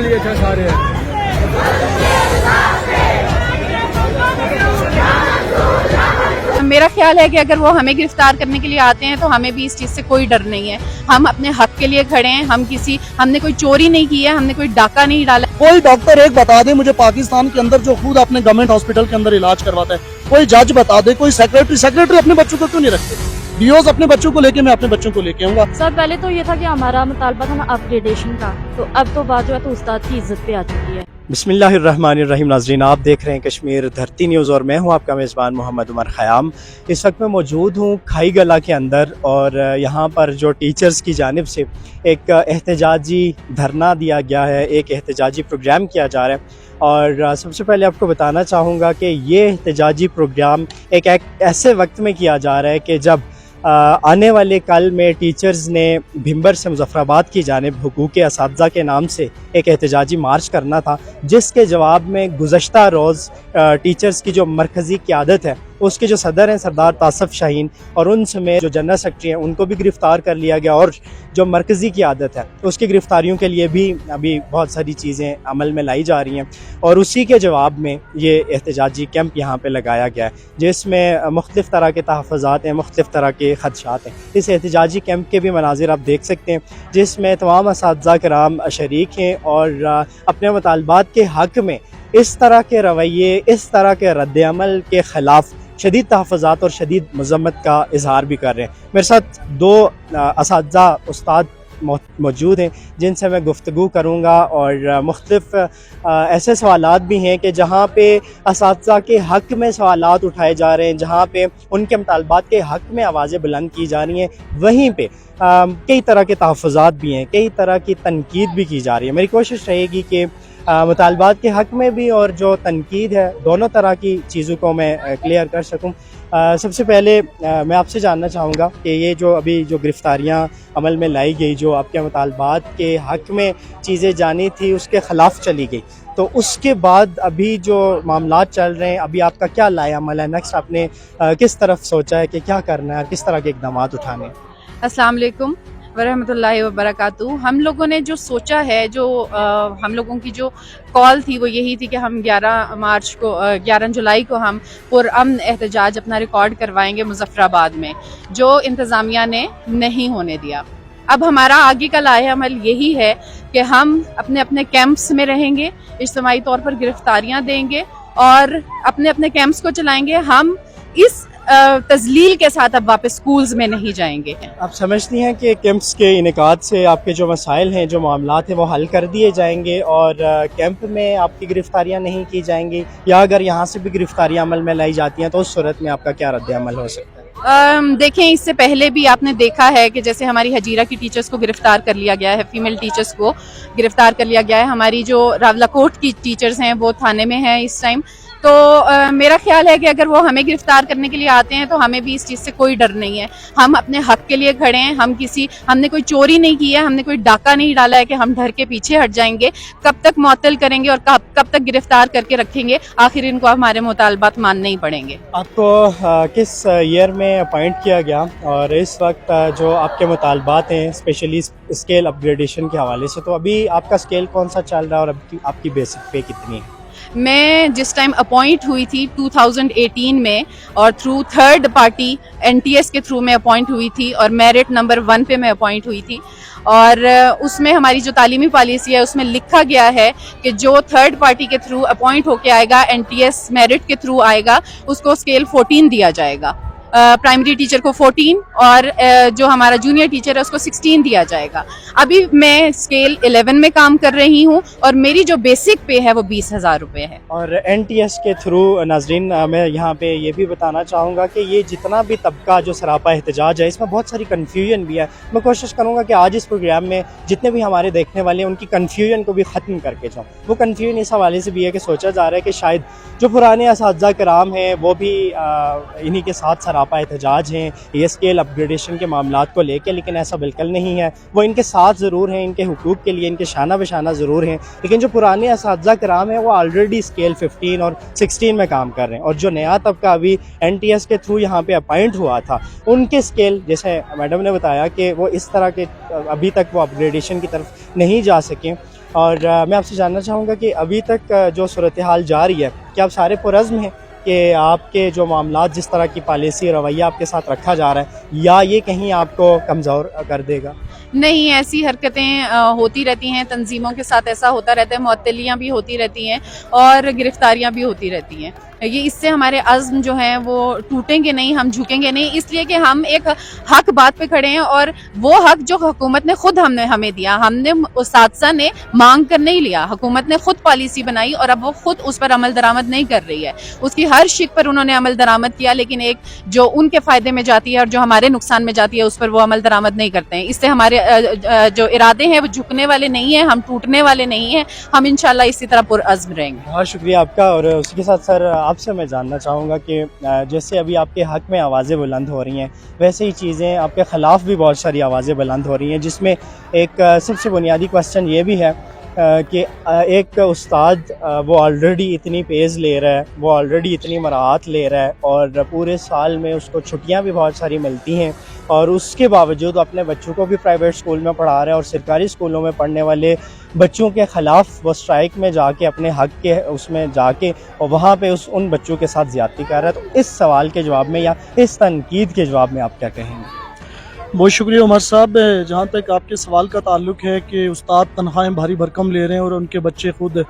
बोल लिए थे सारे। मेरा ख्याल है कि अगर वो हमें गिरफ्तार करने के लिए आते हैं तो हमें भी इस चीज़ से कोई डर नहीं है। हम अपने हक के लिए खड़े हैं। हमने कोई चोरी नहीं की है, हमने कोई डाका नहीं डाला। कोई डॉक्टर एक बता दे मुझे पाकिस्तान के अंदर जो खुद अपने गवर्नमेंट हॉस्पिटल के अंदर इलाज करवाता है, कोई जज बता दे, कोई सेक्रेटरी अपने बच्चों को क्यों नहीं रखते? डीओज अपने बच्चों को लेके, मैं अपने बच्चों को लेके आऊंगा। सर पहले तो ये था कि हमारा मुतालबा था ना अपग्रेडेशन का, तो अब तो बात जो है तो उस्ताद की इज्जत पे आ चुकी है। बिस्मिल्लाहिर्रहमानिर्रहीम। नाज़रीन, आप देख रहे हैं कश्मीर धरती न्यूज़ और मैं हूं आपका मेज़बान मोहम्मद उमर ख़याम। इस वक्त मैं मौजूद हूं खाई गला के अंदर और यहां पर जो टीचर्स की जानिब से एक एहतजाजी धरना दिया गया है, एक एहतजाजी प्रोग्राम किया जा रहा है। और सबसे पहले आपको बताना चाहूँगा कि ये एहतजाजी प्रोग्राम एक ऐसे वक्त में किया जा रहा है कि जब आने वाले कल में टीचर्स ने भिंबर से मुज़फ़्फ़राबाद की जानिब हुकूक़ असातिज़ा के नाम से एक एहतजाजी मार्च करना था, जिसके जवाब में गुज़श्ता रोज़ टीचर्स की जो मरकज़ी क़यादत है उसके जो सदर हैं सरदार तासफ शाहीन और उन समेत जो जनरल सेक्रेटरी हैं उनको भी गिरफ़्तार कर लिया गया और जो मरकज़ी क़यादत है उसकी गिरफ़्तारियों के लिए भी अभी बहुत सारी चीज़ें अमल में लाई जा रही हैं। और उसी के जवाब में ये एहतजाजी कैंप यहाँ पे लगाया गया है, जिसमें मुख्तलिफ़ तरह के तहफ़्फ़ुज़ात हैं, मुख्तलिफ़ तरह के ख़दशात हैं। इस एहतजाजी कैंप के भी मनाज़िर आप देख सकते हैं, जिसमें तमाम असातिज़ा कराम शरीक हैं और अपने मुतालबात के हक़ में इस तरह के रवैये, इस तरह के रद्द-ए-अमल के ख़िलाफ़ शदीद तहफ़्फ़ुज़ात और शदीद मज़म्मत का इज़हार भी कर रहे हैं। मेरे साथ दो असातिज़ा उस्ताद मौजूद हैं जिनसे मैं गुफ्तगू करूँगा और मुख्तलिफ़ ऐसे सवालात भी हैं कि जहाँ पे असातिज़ा के हक़ में सवालात उठाए जा रहे हैं, जहाँ पे उनके मुतालबात के हक़ में आवाज़ें बुलंद की जा रही हैं, वहीं पे कई तरह के तहफ़्फ़ुज़ात भी हैं, कई तरह की तनकीद भी की जा रही है। मेरी कोशिश रहेगी कि मुतालबात के हक़ में भी और जो तनकीद है दोनों तरह की चीज़ों को मैं क्लियर कर सकूँ। सबसे पहले मैं आपसे जानना चाहूँगा कि ये जो अभी जो गिरफ़्तारियाँ अमल में लाई गई, जो आपके मुतालबात के हक़ में चीज़ें जानी थी उसके ख़िलाफ़ चली गई, तो उसके बाद अभी जो मामलात चल रहे हैं, अभी आपका क्या लाया अमल है? नेक्स्ट आपने किस तरफ सोचा है कि क्या करना है, किस तरह के इक़दाम उठाने हैं? अस्सलाम वालेकुम वरहमतुल्लाहि वबरकातुहू। हम लोगों ने जो सोचा है, जो हम लोगों की जो कॉल थी वो यही थी कि हम 11 जुलाई को हम पुरअमन एहतजाज अपना रिकॉर्ड करवाएंगे मुज़फ़्फ़राबाद में, जो इंतज़ामिया ने नहीं होने दिया। अब हमारा आगे का लाया अमल यही है कि हम अपने अपने कैंप्स में रहेंगे, इज्तिमाई तौर पर गिरफ्तारियाँ देंगे और अपने अपने कैंप्स को चलाएंगे। हम इस तज़लील के साथ अब वापस स्कूल्स में नहीं जाएंगे। आप समझती हैं कि कैंप्स के इनेकाद से आपके जो मसाइल हैं, जो मामलात हैं, वो हल कर दिए जाएंगे और कैंप में आपकी गिरफ्तारियां नहीं की जाएंगी, या अगर यहाँ से भी गिरफ्तारियां अमल में लाई जाती हैं तो उस सूरत में आपका क्या रद्द अमल हो सकता है? देखें, इससे पहले भी आपने देखा है कि जैसे हमारी हजीरा की टीचर्स को गिरफ्तार कर लिया गया है, फीमेल टीचर्स को गिरफ्तार कर लिया गया है। हमारी जो रावलाकोट की टीचर्स हैं वो थाने में हैं इस टाइम। तो मेरा ख्याल है कि अगर वो हमें गिरफ्तार करने के लिए आते हैं तो हमें भी इस चीज़ से कोई डर नहीं है। हम अपने हक के लिए खड़े हैं। हमने कोई चोरी नहीं की है, हमने कोई डाका नहीं डाला है कि हम डर के पीछे हट जाएंगे। कब तक मुअत्तल करेंगे और कब तक गिरफ्तार करके रखेंगे? आखिर इनको हमारे मुतालबात मानने ही पड़ेंगे। आपको किस ईयर में अपॉइंट किया गया और इस वक्त जो आपके मुतालबात हैं स्पेशली स्केल अपग्रेडेशन के हवाले से, तो अभी आपका स्केल कौन सा चल रहा है और आपकी बेसिक पे कितनी है? मैं जिस टाइम अपॉइंट हुई थी 2018 में और थ्रू थर्ड पार्टी NTS के थ्रू में अपॉइंट हुई थी और मेरिट नंबर 1 पे मैं अपॉइंट हुई थी। और उसमें हमारी जो तालीमी पॉलिसी है उसमें लिखा गया है कि जो थर्ड पार्टी के थ्रू अपॉइंट होके आएगा, NTS मेरिट के थ्रू आएगा, उसको स्केल 14 दिया जाएगा। प्राइमरी टीचर को 14 और जो हमारा जूनियर टीचर है उसको 16 दिया जाएगा। अभी मैं स्केल 11 में काम कर रही हूँ और मेरी जो बेसिक पे है वो 20,000 रुपये है। और NTS के थ्रू नाज़रीन मैं यहाँ पे ये भी बताना चाहूँगा कि ये जितना भी तबका जो सरापा एहतजाज है इसमें बहुत सारी कन्फ्यूजन भी है। मैं कोशिश करूँगा कि आज इस प्रोग्राम में जितने भी हमारे देखने वाले हैं उनकी कन्फ्यूजन को भी ख़त्म करके जाऊँ। वो कन्फ्यूजन इस हवाले से भी है कि सोचा जा रहा है कि शायद जो पुराने असातिज़ा कराम हैं वो भी इन्हीं के साथ सरापा एहतजाज हैं ये स्केल अपग्रेडेशन के मामलात को लेकर, लेकिन ऐसा बिल्कुल नहीं है। वो इनके साथ ज़रूर हैं, इनके हुकूक के लिए इनके शाना बशाना ज़रूर हैं, लेकिन जो पुराने असातिज़ा कराम हैं वो ऑलरेडी स्केल 15 और 16 में काम कर रहे हैं। और जो नया तबका अभी NTS के थ्रू यहाँ पे अपॉइंट हुआ था उनके स्केल, जैसे मैडम ने बताया कि वो इस तरह के अभी तक वो अपग्रेडेशन की तरफ नहीं जा सकें। और मैं आपसे जानना चाहूँगा कि अभी तक जो सूरत हाल जा रही है, क्या आप सारे पुरज़्म हैं कि आपके जो मामला जिस तरह की पॉलिसी रवैया आपके साथ रखा जा रहा है, या ये कहीं आपको कमज़ोर कर देगा? नहीं, ऐसी हरकतें होती रहती हैं, तंजीमों के साथ ऐसा होता रहता है, मुअत्तलियाँ भी होती रहती हैं और गिरफ्तारियाँ भी होती रहती हैं। ये इससे हमारे अज़्म जो हैं वो टूटेंगे नहीं, हम झुकेंगे नहीं, इसलिए कि हम एक हक बात पे खड़े हैं और वो हक जो हुकूमत ने खुद हमें दिया, हमने सादसा ने मांग कर नहीं लिया, हुकूमत ने खुद पॉलिसी बनाई और अब वो खुद उस पर अमल दरामद नहीं कर रही है। उसकी हर शिक पर उन्होंने अमल दरामद किया, लेकिन एक जो उनके फ़ायदे में जाती है और जो हमारे नुकसान में जाती है उस पर वो अमल दरामद नहीं करते हैं। इससे हमारे जो इरादे हैं वो झुकने वाले नहीं हैं, हम टूटने वाले नहीं हैं, हम इंशाल्लाह इसी तरह पुरअज़्म रहेंगे। बहुत शुक्रिया आपका। और उसके साथ सर आपसे मैं जानना चाहूँगा कि जैसे अभी आपके हक़ में आवाज़ें बुलंद हो रही हैं, वैसे ही चीज़ें आपके ख़िलाफ़ भी बहुत सारी आवाज़ें बुलंद हो रही हैं, जिसमें एक सबसे बुनियादी क्वेश्चन ये भी है कि एक उस्ताद वो ऑलरेडी इतनी पेज़ ले रहा है, वो ऑलरेडी इतनी मराहत ले रहा है और पूरे साल में उसको छुट्टियां भी बहुत सारी मिलती हैं, और उसके बावजूद अपने बच्चों को भी प्राइवेट स्कूल में पढ़ा रहा है और सरकारी स्कूलों में पढ़ने वाले बच्चों के ख़िलाफ़ वो स्ट्राइक में जाके अपने हक़ के उसमें जाके और वहाँ पे उन बच्चों के साथ ज़्यादती कर रहा है। तो इस सवाल के जवाब में या इस तनकीद के जवाब में आप क्या कहेंगे? बहुत शुक्रिया उमर साहब। जहाँ तक आपके सवाल का ताल्लुक़ है कि उस्ताद तनख्वाहें भारी भरकम ले रहे हैं और उनके बच्चे खुद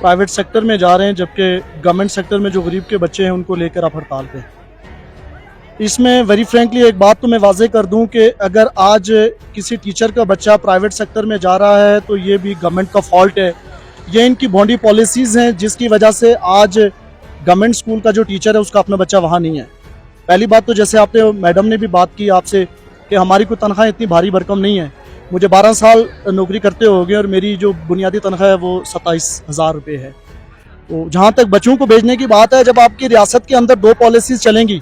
प्राइवेट सेक्टर में जा रहे हैं, जबकि गवर्नमेंट सेक्टर में जो गरीब के बच्चे हैं उनको लेकर आप हड़ताल पे, इसमें वेरी फ्रेंकली एक बात तो मैं वाज़े कर दूं कि अगर आज किसी टीचर का बच्चा प्राइवेट सेक्टर में जा रहा है तो ये भी गवर्नमेंट का फॉल्ट है, ये इनकी बॉन्डी पॉलिसीज़ हैं जिसकी वजह से आज गवर्नमेंट स्कूल का जो टीचर है उसका अपना बच्चा वहाँ नहीं है। पहली बात तो जैसे आपने मैडम ने भी बात की आपसे कि हमारी कोई तनख्वाह इतनी भारी भरकम नहीं है। मुझे 12 साल नौकरी करते हो गए और मेरी जो बुनियादी तनख्वाह है वो 27,000 रुपये है। तो जहाँ तक बच्चों को भेजने की बात है, जब आपकी रियासत के अंदर 2 पॉलिसीज़ चलेंगी,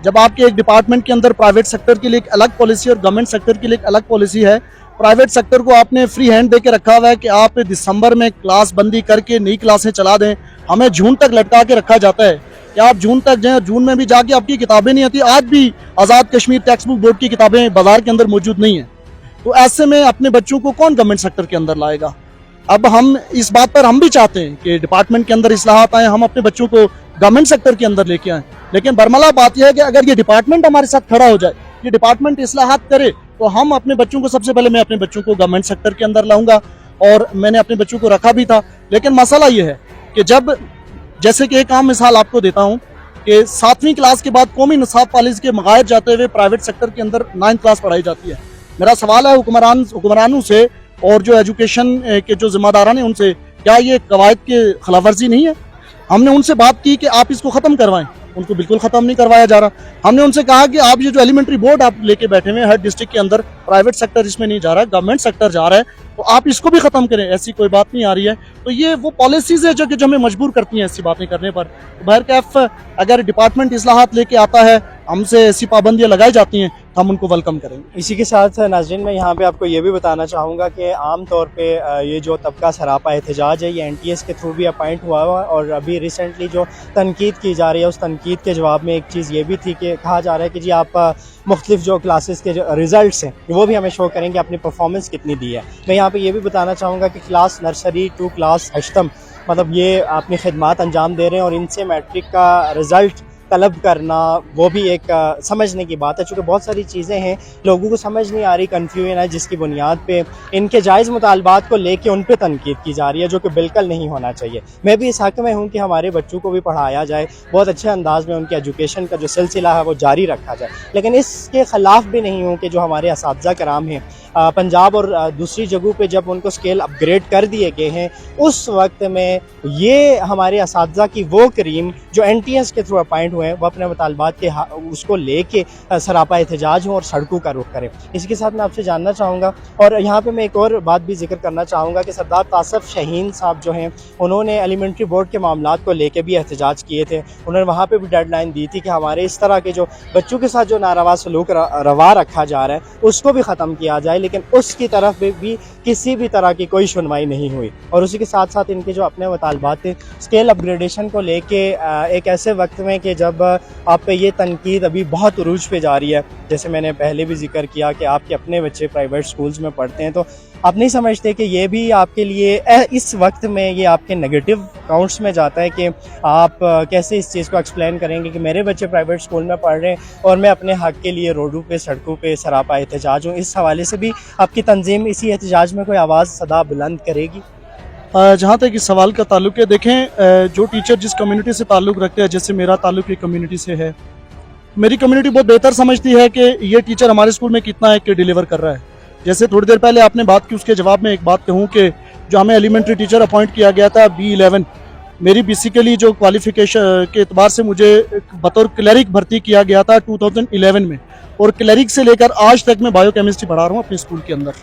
जब आपके एक डिपार्टमेंट के अंदर प्राइवेट सेक्टर के लिए एक अलग पॉलिसी और गवर्नमेंट सेक्टर के लिए एक अलग पॉलिसी है, प्राइवेट सेक्टर को आपने फ्री हैंड दे के रखा हुआ है कि आप दिसंबर में क्लास बंदी करके नई क्लासें चला दें, हमें जून तक लटका के रखा जाता है कि आप जून तक जाएं, जून में भी जाके आपकी किताबें नहीं आती। आज भी Azad Kashmir text book board की किताबें बाजार के अंदर मौजूद नहीं है। तो ऐसे में अपने बच्चों को कौन गवर्नमेंट सेक्टर के अंदर लाएगा? अब हम इस बात पर हम भी चाहते हैं कि डिपार्टमेंट के अंदर इस्लाहात आए, हम अपने बच्चों को गवर्नमेंट सेक्टर के अंदर लेके आए, लेकिन बरमला बात यह है कि अगर ये डिपार्टमेंट हमारे साथ खड़ा हो जाए, ये डिपार्टमेंट इस्लाहात करे, तो हम अपने बच्चों को सबसे पहले मैं अपने बच्चों को गवर्नमेंट सेक्टर के अंदर लाऊंगा और मैंने अपने बच्चों को रखा भी था। लेकिन मसला ये है कि जब, जैसे कि एक आम मिसाल आपको देता हूँ कि 7वीं क्लास के बाद कौमी निसाब पॉलिसी के मगायत जाते हुए प्राइवेट सेक्टर के अंदर 9th क्लास पढ़ाई जाती है। मेरा सवाल है हुक्मरानों से और जो एजुकेशन के जो जिम्मेदारान हैं उनसे, क्या ये कवायद की खिलाफवर्जी नहीं है? हमने उनसे बात की कि आप इसको ख़त्म करवाएं, उनको बिल्कुल ख़त्म नहीं करवाया जा रहा। हमने उनसे कहा कि आप ये जो एलिमेंट्री बोर्ड आप लेके बैठे हुए हैं हर डिस्ट्रिक्ट के अंदर, प्राइवेट सेक्टर इसमें नहीं जा रहा है, गवर्नमेंट सेक्टर जा रहा है, तो आप इसको भी ख़त्म करें। ऐसी कोई बात नहीं आ रही है। तो ये वो पॉलिसीज़ है जो हमें मजबूर करती हैं ऐसी बातें करने पर। बहरकैफ अगर डिपार्टमेंट इस्लाहात लेके आता है, हमसे ऐसी पाबंदियाँ लगाई जाती हैं, तो हम उनको वेलकम करेंगे। इसी के साथ नाज़रीन मैं यहाँ पे आपको ये भी बताना चाहूँगा कि आम तौर पे ये जो तबका सरापा एहतजाज है ये NTS के थ्रू भी अपॉइंट हुआ हुआ, और अभी रिसेंटली जो तनकीद की जा रही है उस तनकीद के जवाब में एक चीज़ ये भी थी कि कहा जा रहा है कि जी आप मुख्तलिफ जो क्लासेस के जो रिज़ल्ट्स हैं वो भी हमें शो करेंगे अपनी परफॉर्मेंस कितनी दी है। मैं यहाँ पे ये भी बताना चाहूँगा कि class nursery to class 8th मतलब ये अपनी खिदमात अंजाम दे रहे हैं और इनसे मैट्रिक का रिज़ल्ट तलब करना वो भी एक समझने की बात है, चूँकि बहुत सारी चीज़ें हैं लोगों को समझ नहीं आ रही, कन्फ्यूजन है, जिसकी बुनियाद पे इनके जायज़ मुतालबात को लेके उन पे तनकीद की जा रही है, जो कि बिल्कुल नहीं होना चाहिए। मैं भी इस हक़ में हूँ कि हमारे बच्चों को भी पढ़ाया जाए, बहुत अच्छे अंदाज में उनके एजुकेशन का जो सिलसिला है वो जारी रखा जाए, लेकिन इसके ख़िलाफ़ भी नहीं हूँ कि जो हमारे असातिज़ा कराम हैं पंजाब और दूसरी जगहों पे जब उनको स्केल अपग्रेड कर दिए गए हैं उस वक्त में ये हमारे असातिज़ा की वो करीम जो NTS के थ्रू अपॉइंट हुए हैं वो अपने मुतालबात के उसको लेके सरापा एहतजाज हों और सड़कों का रुख करें। इसके साथ मैं आपसे जानना चाहूँगा, और यहाँ पे मैं एक और बात भी जिक्र करना चाहूँगा कि सरदार तासफ शाहीन साहब जो हैं उन्होंने एलिमेंट्री बोर्ड के मामलात को लेके भी एहतजाज किए थे। उन्होंने वहाँ पर भी डेडलाइन दी थी कि हमारे इस तरह के जो बच्चों के साथ जो नारवा सलूक रवा रखा जा रहा है उसको भी ख़त्म किया जाए, लेकिन उसकी तरफ भी किसी भी तरह की कोई सुनवाई नहीं हुई। और उसी के साथ साथ इनके जो अपने मुतालबात थे स्केल अपग्रेडेशन को लेके एक ऐसे वक्त में कि जब आप पे ये तनकीद अभी बहुत उरूज पे जा रही है, जैसे मैंने पहले भी जिक्र किया कि आपके अपने बच्चे प्राइवेट स्कूल्स में पढ़ते हैं, तो आप नहीं समझते कि ये भी आपके लिए इस वक्त में ये आपके नेगेटिव काउंट्स में जाता है कि आप कैसे इस चीज़ को एक्सप्लेन करेंगे कि मेरे बच्चे प्राइवेट स्कूल में पढ़ रहे हैं और मैं अपने हक़ के लिए रोडों पे सड़कों पे सरापा एहतजाज हूँ। इस हवाले से भी आपकी तंजीम इसी एहतजाज में कोई आवाज़ सदा बुलंद करेगी? जहाँ तक इस सवाल का ताल्लुक है, देखें जो टीचर जिस कम्युनिटी से ताल्लुक़ रखते हैं, जैसे मेरा ताल्लुक एक कम्युनिटी से है, मेरी कम्युनिटी बहुत बेहतर समझती है कि ये टीचर हमारे स्कूल में कितना है कि डिलीवर कर रहा है। जैसे थोड़ी देर पहले आपने बात की, उसके जवाब में एक बात कहूँ कि जो हमें एलिमेंट्री टीचर अपॉइंट किया गया था B11, मेरी बेसिकली जो क्वालिफिकेशन के एतबार से मुझे बतौर क्लरिक भर्ती किया गया था 2011 में, और क्लरिक से लेकर आज तक मैं बायोकेमिस्ट्री पढ़ा रहा हूँ अपने स्कूल के अंदर।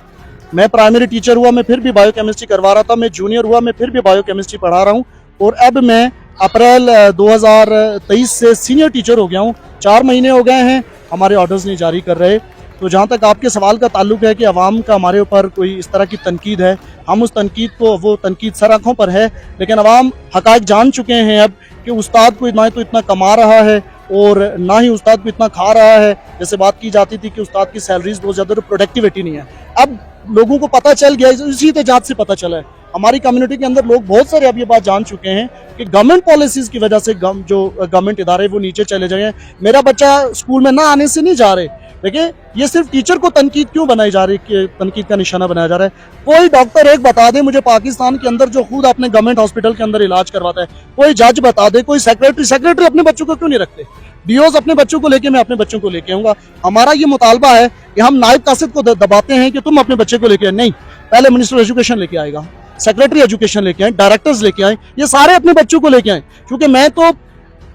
मैं प्राइमरी टीचर हुआ, मैं फिर भी बायोकेमिस्ट्री करवा रहा था, मैं जूनियर हुआ, मैं फिर भी बायोकेमिस्ट्री पढ़ा रहा हूँ, और अब मैं अप्रैल 2023 से सीनियर टीचर हो गया हूँ। 4 महीने हो गए हैं, हमारे ऑर्डर्स नहीं जारी कर रहे। तो जहाँ तक आपके सवाल का ताल्लुक है कि अवाम का हमारे ऊपर कोई इस तरह की तनकीद है, हम उस तनकीद को, वो तनकीद सर आँखों पर है, लेकिन अवाम हक़ाइक़ जान चुके हैं अब कि उस्ताद को ना तो इतना कमा रहा है और ना ही उस्ताद को इतना खा रहा है। जैसे बात की जाती थी कि उस्ताद की सैलरीज बहुत ज़्यादा, प्रोडक्टिविटी नहीं है। अब लोगों को पता चल गया, इसी एहतजाज से पता चला है। हमारी कम्युनिटी के अंदर लोग बहुत सारे अब ये बात जान चुके हैं कि गवर्नमेंट पॉलिसीज़ की वजह से जो गवर्नमेंट इदारे वो नीचे चले जाए। मेरा बच्चा स्कूल में ना आने से नहीं जा रहे, देखिए ये सिर्फ टीचर को तनकीद क्यों बनाई जा रही है, तनकीद का निशाना बनाया जा रहा है। कोई डॉक्टर एक बता दे मुझे पाकिस्तान के अंदर जो खुद अपने गवर्नमेंट हॉस्पिटल के अंदर इलाज करवाता है, कोई जज बता दे, कोई सेक्रेटरी अपने बच्चों को क्यों नहीं रखते? डीओज अपने बच्चों को लेके, मैं अपने बच्चों को लेके आऊंगा। हमारा ये मुतालबा है कि हम नायब कासिद को दबाते हैं कि तुम अपने बच्चे को लेके आए, नहीं, पहले मिनिस्टर एजुकेशन लेके आएगा, सेक्रेटरी एजुकेशन लेके आए, डायरेक्टर्स लेके आए, ये सारे अपने बच्चों को लेके आए। क्योंकि मैं तो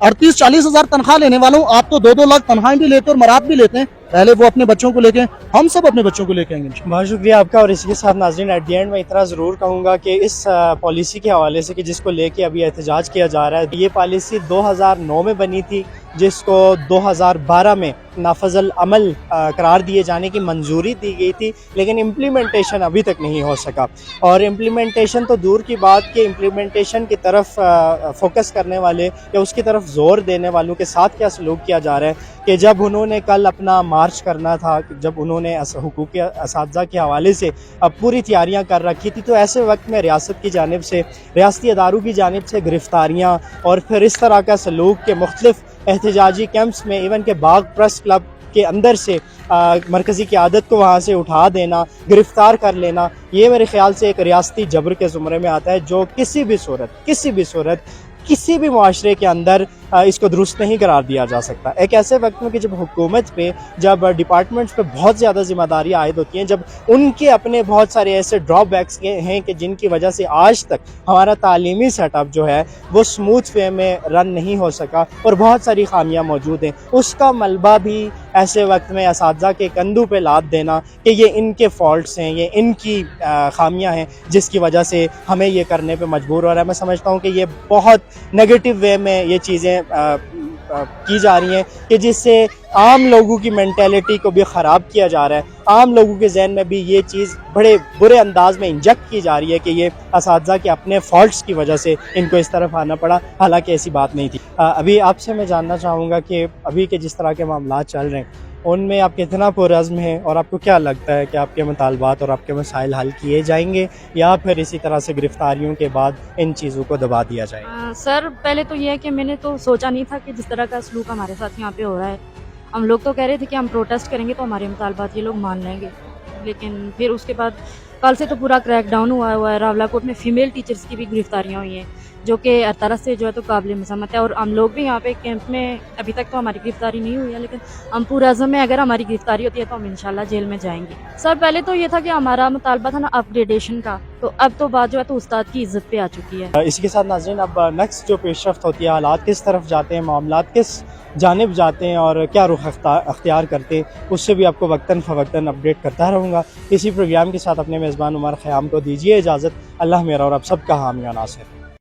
38-40 हज़ार तनख्वाह लेने वाला हूँ, आप तो 2-2 लाख तनख्वाहें भी लेते और मराद भी लेते हैं। पहले वो अपने बच्चों को लेके, हम सब अपने बच्चों को लेके आएंगे। बहुत शुक्रिया आपका। और इसी के साथ नाज़रीन, एट दी एंड मैं इतना ज़रूर कहूँगा कि इस पॉलिसी के हवाले से कि जिसको लेके अभी एहतजाज किया जा रहा है, ये पॉलिसी 2009 में बनी थी, जिसको 2012 में नाफजल अमल करार दिए जाने की मंजूरी दी गई थी, लेकिन इम्प्लीमेंटेशन अभी तक नहीं हो सका। और इम्प्लीमेंटेशन तो दूर की बात कि इम्प्लीमेंटेशन की तरफ फोकस करने वाले या उसकी तरफ ज़ोर देने वालों के साथ क्या सलूक किया जा रहा है कि जब उन्होंने कल अपना मार्च करना था, जब उन्होंने हुकूक असातिज़ा के हवाले से अब पूरी तैयारियाँ कर रखी थी, तो ऐसे वक्त में रियासत की जानिब से, रियासती अदारों की जानिब से गिरफ्तारियाँ और फिर इस तरह का सलूक के मुख्तलिफ एहतजाजी कैंप्स में, इवन के बाग प्रेस क्लब के अंदर से मरकज़ी क़यादत को वहाँ से उठा देना, गिरफ़्तार कर लेना, ये मेरे ख़्याल से एक रियासती जबर के ज़ुमरे में आता है, जो किसी भी सूरत किसी भी मुआशरे के अंदर इसको दुरुस्त नहीं करार दिया जा सकता। एक ऐसे वक्त में कि जब हुकूमत पे, जब डिपार्टमेंट्स पे बहुत ज़्यादा जिम्मेदारी आयद होती हैं, जब उनके अपने बहुत सारे ऐसे ड्रॉबैक्स हैं कि जिनकी वजह से आज तक हमारा तालीमी सेटअप जो है वो स्मूथ वे में रन नहीं हो सका और बहुत सारी खामियां मौजूद हैं, उसका मलबा भी ऐसे वक्त में असातिज़ा के कंधों पे लाद देना कि ये इनके फॉल्ट्स हैं, ये इनकी खामियां हैं, जिसकी वजह से हमें ये करने पे मजबूर हो रहा है। मैं समझता हूँ कि ये बहुत नेगेटिव वे में ये चीज़ें की जा रही हैं कि जिससे आम लोगों की मेंटेलिटी को भी ख़राब किया जा रहा है। आम लोगों के जहन में भी ये चीज़ बड़े बुरे अंदाज में इंजेक्ट की जा रही है कि ये असातिज़ा के अपने फॉल्ट्स की वजह से इनको इस तरफ आना पड़ा, हालांकि ऐसी बात नहीं थी। अभी आपसे मैं जानना चाहूँगा कि अभी के जिस तरह के मामला चल रहे हैं उनमें आप कितना पुरज़्म हैं और आपको क्या लगता है कि आपके मुतालबात और आपके मसाइल हल किए जाएंगे या फिर इसी तरह से गिरफ्तारियों के बाद इन चीज़ों को दबा दिया जाएगा? सर, पहले तो ये है कि मैंने तो सोचा नहीं था कि जिस तरह का सलूक हमारे साथ यहाँ पे हो रहा है। हम लोग तो कह रहे थे कि हम प्रोटेस्ट करेंगे तो हमारे मुतालबात ये लोग मान लेंगे, लेकिन फिर उसके बाद कल से तो पूरा क्रैकडाउन हुआ है। रावलाकोट में फ़ीमेल टीचर्स की भी गिरफ्तारियाँ हुई हैं, जो कि हर तरह से जो है तो काबिल मसम्मत है। और हम लोग भी यहाँ पे कैंप में, अभी तक तो हमारी गिरफ्तारी नहीं हुई है, लेकिन हम पूरा अज़म में अगर हमारी गिरफ्तारी होती है तो हम इंशाल्लाह जेल में जाएंगे। सर, पहले तो ये था कि हमारा मुतालबा था ना अपग्रेडेशन का, तो अब तो बात जो है तो उस्ताद की इज्जत पे आ चुकी है। इसी के साथ नाज़रीन, अब नेक्स्ट जो पेशरफ्त होती है, हालात किस तरफ जाते हैं, मामलात किस जानिब जाते हैं और क्या रुख अख्तियार करते हैं, उससे भी आपको वक्तन फ़वक्तन अपडेट करता रहूँगा। इसी प्रोग्राम के साथ अपने मेज़बान उमर ख़याम को दीजिए इजाज़त। अल्लाह मेरा और आप सबका हामी और नासिर।